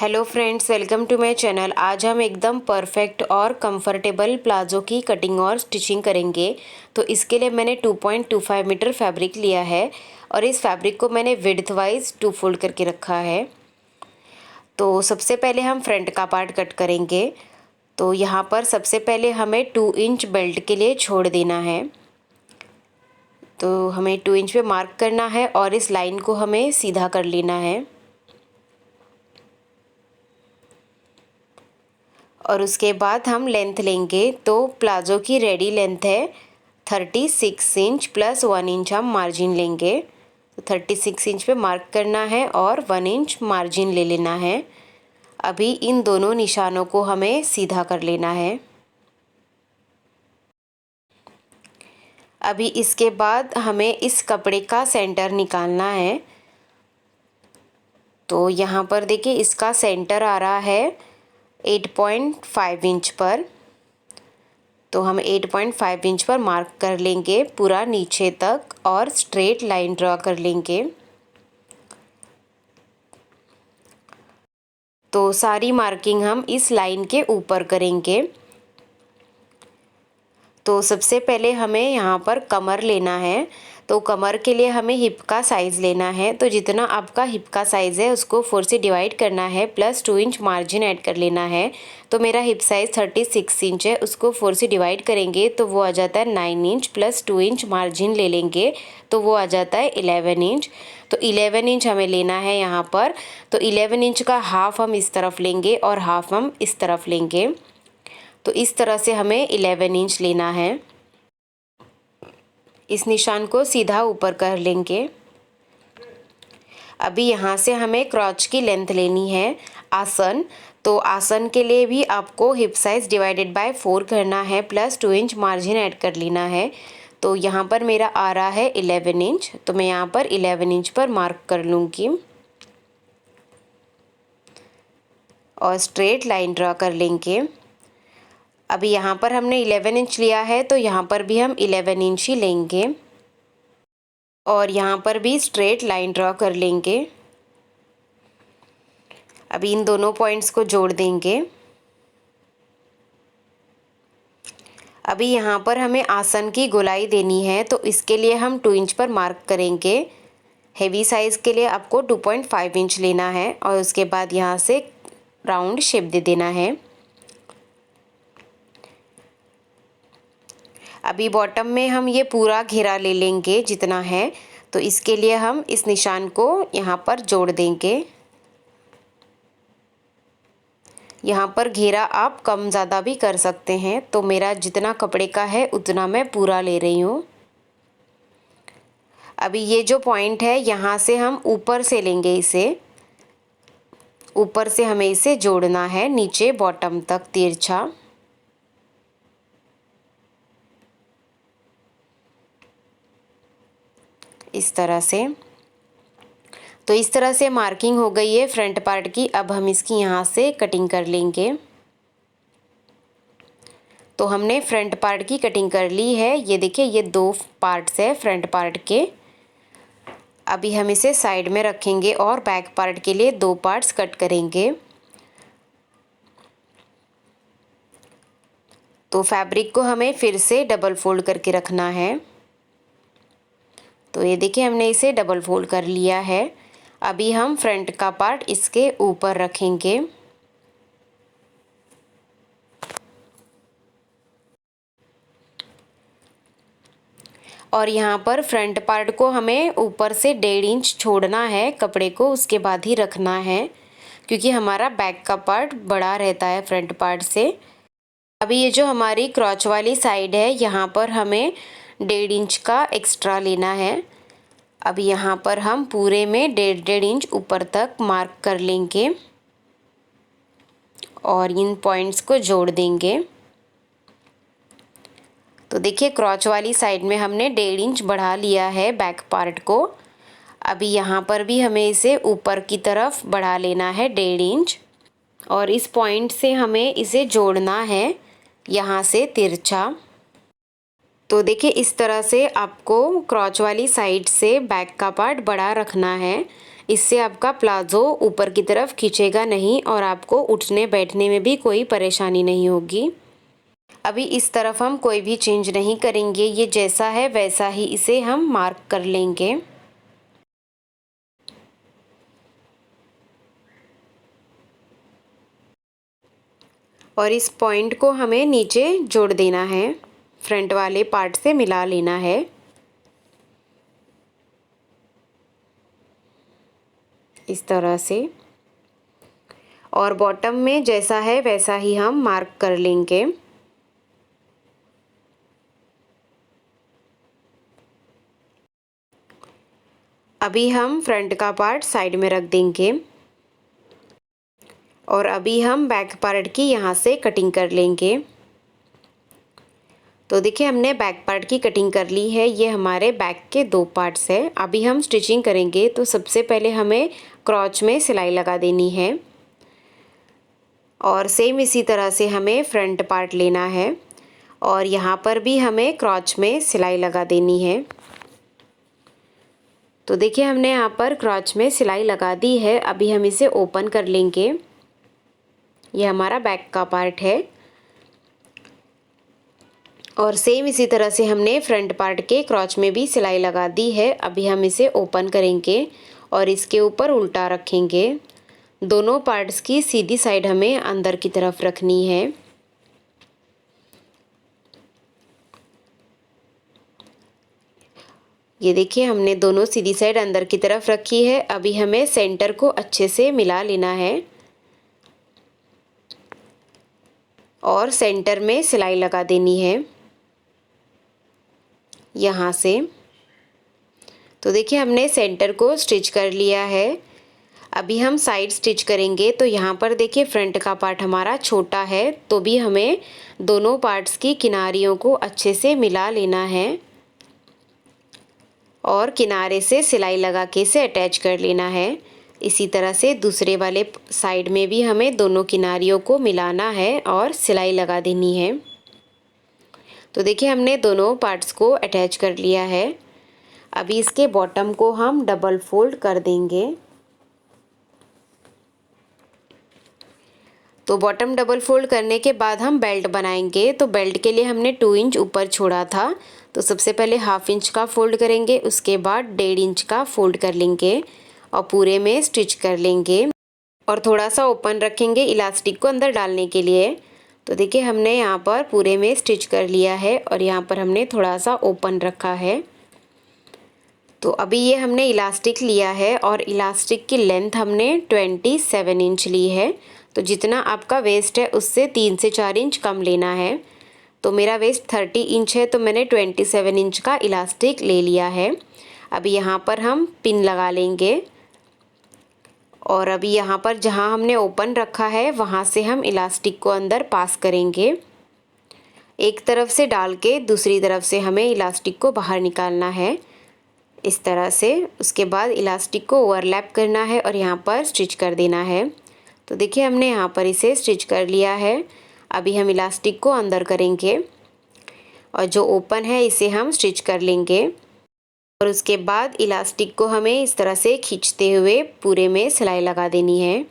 Hello friends, welcome to my channel. आज हम एकदम परफेक्ट और कंफर्टेबल प्लाज़ो की कटिंग और स्टिचिंग करेंगे। तो इसके लिए मैंने 2.25 मीटर फैब्रिक लिया है और इस फैब्रिक को मैंने विड्थ वाइज 2 फोल्ड करके रखा है। तो सबसे पहले हम फ्रंट का पार्ट कट करेंगे। तो यहाँ पर सबसे पहले हमें 2 इंच बेल्ट के लिए छोड़ देना है। तो हमें 2 इंच पे मार्क करना है और इस लाइन को हमें सीधा कर लेना है। और उसके बाद हम लेंथ लेंगे। तो प्लाज़ो की रेडी लेंथ है 36 इंच प्लस 1 इंच हम मार्जिन लेंगे। तो 36 इंच पे मार्क करना है और 1 इंच मार्जिन ले लेना है। अभी इन दोनों निशानों को हमें सीधा कर लेना है। अभी इसके बाद हमें इस कपड़े का सेंटर निकालना है। तो यहाँ पर देखिए, इसका सेंटर आ रहा है 8.5 इंच पर। तो हम 8.5 इंच पर मार्क कर लेंगे पूरा नीचे तक और स्ट्रेट लाइन ड्रॉ कर लेंगे। तो सारी मार्किंग हम इस लाइन के ऊपर करेंगे। तो सबसे पहले हमें यहाँ पर कमर लेना है। तो कमर के लिए हमें हिप का साइज़ लेना है। तो जितना आपका हिप का साइज़ है उसको 4 से डिवाइड करना है, प्लस 2 इंच मार्जिन ऐड कर लेना है। तो मेरा हिप साइज़ 36 इंच है, उसको 4 से डिवाइड करेंगे तो वो आ जाता है 9 इंच, प्लस 2 इंच मार्जिन ले लेंगे तो वो आ जाता है 11 इंच। तो 11 इंच हमें लेना है यहाँ पर। तो 11 इंच का हाफ हम इस तरफ लेंगे और हाफ हम इस तरफ लेंगे। तो इस तरह से हमें 11 इंच लेना है। इस निशान को सीधा ऊपर कर लेंगे। अभी यहाँ से हमें क्रॉच की लेंथ लेनी है आसन। तो आसन के लिए भी आपको हिप साइज़ डिवाइडेड बाय 4 करना है, प्लस 2 इंच मार्जिन ऐड कर लेना है। तो यहाँ पर मेरा आ रहा है 11 इंच। तो मैं यहाँ पर 11 इंच पर मार्क कर लूँगी और स्ट्रेट लाइन ड्रॉ कर लेंगे। अभी यहाँ पर हमने 11 इंच लिया है तो यहाँ पर भी हम 11 इंच ही लेंगे और यहाँ पर भी स्ट्रेट लाइन ड्रॉ कर लेंगे। अभी इन दोनों पॉइंट्स को जोड़ देंगे। अभी यहाँ पर हमें आसन की गोलाई देनी है। तो इसके लिए हम 2 इंच पर मार्क करेंगे। हेवी साइज़ के लिए आपको 2.5 इंच लेना है और उसके बाद यहाँ से राउंड शेप दे देना है। अभी बॉटम में हम ये पूरा घेरा ले लेंगे जितना है। तो इसके लिए हम इस निशान को यहाँ पर जोड़ देंगे। यहाँ पर घेरा आप कम ज़्यादा भी कर सकते हैं। तो मेरा जितना कपड़े का है उतना मैं पूरा ले रही हूँ। अभी ये जो पॉइंट है यहाँ से हम ऊपर से लेंगे, इसे ऊपर से हमें इसे जोड़ना है नीचे बॉटम तक तिरछा। इस तरह से। तो इस तरह से मार्किंग हो गई है फ्रंट पार्ट की। अब हम इसकी यहाँ से कटिंग कर लेंगे। तो हमने फ्रंट पार्ट की कटिंग कर ली है। ये देखिए, ये 2 पार्ट्स है फ्रंट पार्ट के। अभी हम इसे साइड में रखेंगे और बैक पार्ट के लिए 2 पार्ट्स कट करेंगे। तो फैब्रिक को हमें फिर से डबल फोल्ड करके रखना है। तो ये देखिए, हमने इसे डबल फोल्ड कर लिया है। अभी हम फ्रंट का पार्ट इसके ऊपर रखेंगे। और यहाँ पर फ्रंट पार्ट को हमें ऊपर से 1.5 इंच छोड़ना है कपड़े को, उसके बाद ही रखना है, क्योंकि हमारा बैक का पार्ट बड़ा रहता है फ्रंट पार्ट से। अभी ये जो हमारी क्रॉच वाली साइड है यहाँ पर हमें 1.5 इंच का एक्स्ट्रा लेना है। अभी यहाँ पर हम पूरे में 1.5 इंच ऊपर तक मार्क कर लेंगे और इन पॉइंट्स को जोड़ देंगे। तो देखिए, क्रॉच वाली साइड में हमने 1.5 इंच बढ़ा लिया है बैक पार्ट को। अभी यहाँ पर भी हमें इसे ऊपर की तरफ बढ़ा लेना है 1.5 इंच और इस पॉइंट से हमें इसे जोड़ना है यहाँ से तिरछा। तो देखिए, इस तरह से आपको क्रॉच वाली साइड से बैक का पार्ट बड़ा रखना है। इससे आपका प्लाज़ो ऊपर की तरफ खींचेगा नहीं और आपको उठने बैठने में भी कोई परेशानी नहीं होगी। अभी इस तरफ हम कोई भी चेंज नहीं करेंगे, ये जैसा है वैसा ही इसे हम मार्क कर लेंगे। और इस पॉइंट को हमें नीचे जोड़ देना है, फ्रंट वाले पार्ट से मिला लेना है। इस तरह से, और बॉटम में जैसा है वैसा ही हम मार्क कर लेंगे। अभी हम फ्रंट का पार्ट साइड में रख देंगे और अभी हम बैक पार्ट की यहाँ से कटिंग कर लेंगे। तो देखिए हमने बैक पार्ट की कटिंग कर ली है। ये हमारे बैक के 2 पार्ट्स है। अभी हम स्टिचिंग करेंगे तो सबसे पहले हमें क्रॉच में सिलाई लगा देनी है और सेम इसी तरह से हमें फ्रंट पार्ट लेना है और यहाँ पर भी हमें क्रॉच में सिलाई लगा देनी है। तो देखिए हमने यहाँ पर क्रॉच में सिलाई लगा दी है। अभी हम इसे ओपन कर लेंगे। ये हमारा बैक का पार्ट है और सेम इसी तरह से हमने फ्रंट पार्ट के क्रॉच में भी सिलाई लगा दी है। अभी हम इसे ओपन करेंगे और इसके ऊपर उल्टा रखेंगे। दोनों पार्ट्स की सीधी साइड हमें अंदर की तरफ रखनी है। ये देखिए हमने दोनों सीधी साइड अंदर की तरफ रखी है। अभी हमें सेंटर को अच्छे से मिला लेना है और सेंटर में सिलाई लगा देनी है यहाँ से। तो देखिए हमने सेंटर को स्टिच कर लिया है। अभी हम साइड स्टिच करेंगे। तो यहाँ पर देखिए फ्रंट का पार्ट हमारा छोटा है तो भी हमें दोनों पार्ट्स की किनारियों को अच्छे से मिला लेना है और किनारे से सिलाई लगा के इसे अटैच कर लेना है। इसी तरह से दूसरे वाले साइड में भी हमें दोनों किनारियों को मिलाना है और सिलाई लगा देनी है। तो देखिए हमने दोनों पार्ट्स को अटैच कर लिया है। अभी इसके बॉटम को हम डबल फोल्ड कर देंगे। तो बॉटम डबल फोल्ड करने के बाद हम बेल्ट बनाएंगे। तो बेल्ट के लिए हमने 2 इंच ऊपर छोड़ा था, तो सबसे पहले 1/2 इंच का फोल्ड करेंगे, उसके बाद 1.5 इंच का फोल्ड कर लेंगे और पूरे में स्टिच कर लेंगे और थोड़ा सा ओपन रखेंगे इलास्टिक को अंदर डालने के लिए। तो देखिए हमने यहाँ पर पूरे में स्टिच कर लिया है और यहाँ पर हमने थोड़ा सा ओपन रखा है। तो अभी ये हमने इलास्टिक लिया है और इलास्टिक की लेंथ हमने 27 इंच ली है। तो जितना आपका वेस्ट है उससे 3 से 4 इंच कम लेना है। तो मेरा वेस्ट 30 इंच है तो मैंने 27 इंच का इलास्टिक ले लिया है। अभी यहाँ पर हम पिन लगा लेंगे और अभी यहाँ पर जहाँ हमने ओपन रखा है वहाँ से हम इलास्टिक को अंदर पास करेंगे। एक तरफ से डाल के दूसरी तरफ से हमें इलास्टिक को बाहर निकालना है इस तरह से। उसके बाद इलास्टिक को ओवरलैप करना है और यहाँ पर स्टिच कर देना है। तो देखिए हमने यहाँ पर इसे स्टिच कर लिया है। अभी हम इलास्टिक को अंदर करेंगे और जो ओपन है इसे हम स्टिच कर लेंगे और उसके बाद इलास्टिक को हमें इस तरह से खींचते हुए पूरे में सिलाई लगा देनी है।